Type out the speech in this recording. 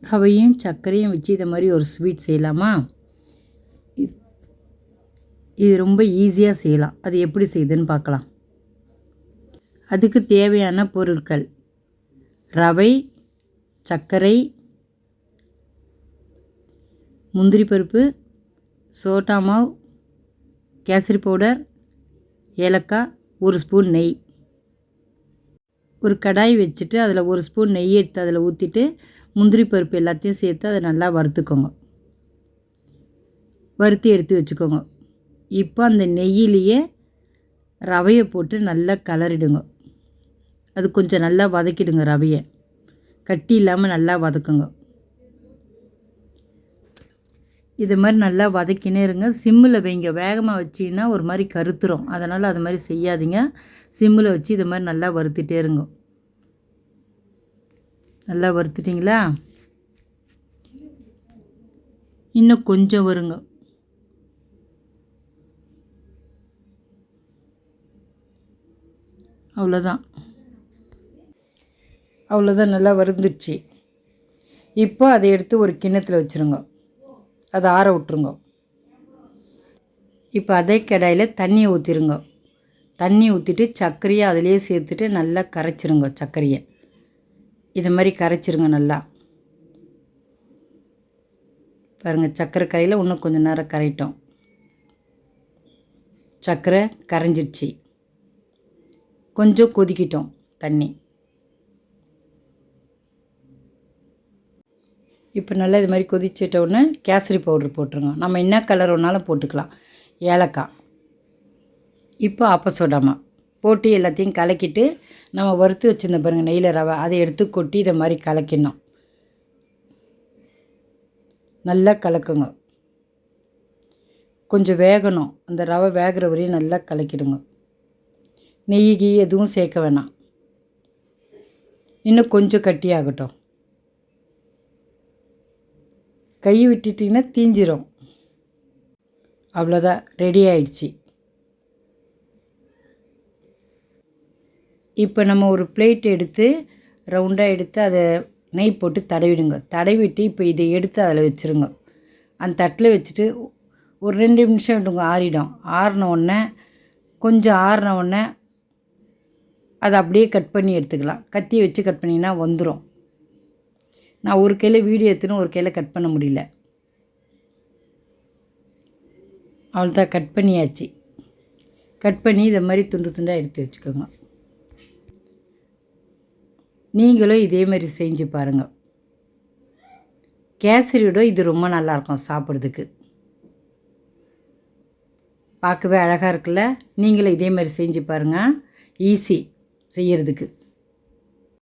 ரவையும் சர்க்கரையும் வச்சு இதை மாதிரி ஒரு ஸ்வீட் செய்யலாமா? இது ரொம்ப ஈஸியாக செய்யலாம். அது எப்படி செய்யுதுன்னு பார்க்கலாம். அதுக்கு தேவையான பொருட்கள்: ரவை, சர்க்கரை, முந்திரி பருப்பு, சோட்டா மாவு, கேசரி பவுடர், ஏலக்காய், 1 ஸ்பூன் நெய். ஒரு கடாய் வச்சுட்டு அதில் 1 ஸ்பூன் நெய் எடுத்து அதில் ஊற்றிட்டு முந்திரி பருப்பு எல்லாத்தையும் சேர்த்து அதை நல்லா வறுத்துக்கோங்க. வறுத்து எடுத்து வச்சுக்கோங்க. இப்போ அந்த நெய்யிலேயே ரவையை போட்டு நல்லா கலரிடுங்க. அது கொஞ்சம் நல்லா வதக்கிடுங்க. ரவையை கட்டி இல்லாமல் நல்லா வதக்குங்க. இது மாதிரி நல்லா வதக்கினே இருங்க. சிம்மில் வைங்க. வேகமாக வச்சிங்கன்னா ஒரு மாதிரி கருத்துரும். அதனால் அது மாதிரி செய்யாதீங்க. சிம்மில் வச்சு இது மாதிரி நல்லா வறுத்துட்டே இருங்க. நல்லா வறுத்துட்டிங்களா? இன்னும் கொஞ்சம் வருங்க. அவ்வளோதான். நல்லா வறுந்துடுச்சு. இப்போ அதை எடுத்து ஒரு கிண்ணத்தில் வச்சுருங்க. அதை ஆற விட்ருங்க. இப்போ அதே கடாயில் தண்ணியை ஊற்றிடுங்க. தண்ணி ஊற்றிட்டு சர்க்கரையை அதிலே சேர்த்துட்டு நல்லா கரைச்சிருங்க. சர்க்கரையை இது மாதிரி கரைச்சிருங்க. நல்லா பாருங்கள், சர்க்கரை கரையில் இன்னும் கொஞ்சம் நேரம் கரையிட்டோம். சர்க்கரை கரைஞ்சிடுச்சு. கொஞ்சம் கொதிக்கிட்டோம் தண்ணி. இப்போ நல்லா இது மாதிரி கொதிச்சிட்டோன்னே கேசரி பவுட்ரு போட்டுருங்க. நம்ம என்ன கலர் வேணாலும் போட்டுக்கலாம். ஏலக்காய். இப்போ அப்பசோடாமா போட்டு எல்லாத்தையும் கலக்கிட்டு நம்ம வறுத்து வச்சுருந்த பாருங்கள் நெய்யில் ரவை, அதை எடுத்து கொட்டி இதை மாதிரி கலக்கிடணும். நல்லா கலக்குங்க. கொஞ்சம் வேகணும். அந்த ரவை வேகிற வரையும் நல்லா கலக்கிடுங்க. நெய் எதுவும் சேர்க்க வேணாம். இன்னும் கொஞ்சம் கட்டியாகட்டும். கை விட்டுட்டிங்கன்னா தீஞ்சிரும். அவ்வளோதான், ரெடி ஆயிடுச்சு. இப்போ நம்ம ஒரு பிளேட் எடுத்து ரவுண்டாக எடுத்து அதை நெய் போட்டு தடவிடுங்க. தடவிட்டு இப்போ இதை எடுத்து அதில் வச்சுருங்க. அந்த தட்டில் வச்சுட்டு ஒரு 2 நிமிஷம் விடுங்க. ஆறிடும். ஆறின உடனே அதை அப்படியே கட் பண்ணி எடுத்துக்கலாம். கத்தியை வச்சு கட் பண்ணிங்கன்னா வந்துடும். நான் ஒரு கையில் வீடியோ எடுத்துன்னு ஒரு கையில் கட் பண்ண முடியல. அவ்வளோதான், கட் பண்ணியாச்சு. கட் பண்ணி இதை மாதிரி துண்டு துண்டாக எடுத்து வச்சுக்கோங்க. நீங்களும் இதே மாதிரி செஞ்சு பாருங்கள். கேசரியோட இது ரொம்ப நல்லாயிருக்கும் சாப்பிட்றதுக்கு. பார்க்கவே அழகாக இருக்குல்ல? நீங்களும் இதே மாதிரி செஞ்சு பாருங்கள். ஈஸி செய்கிறதுக்கு.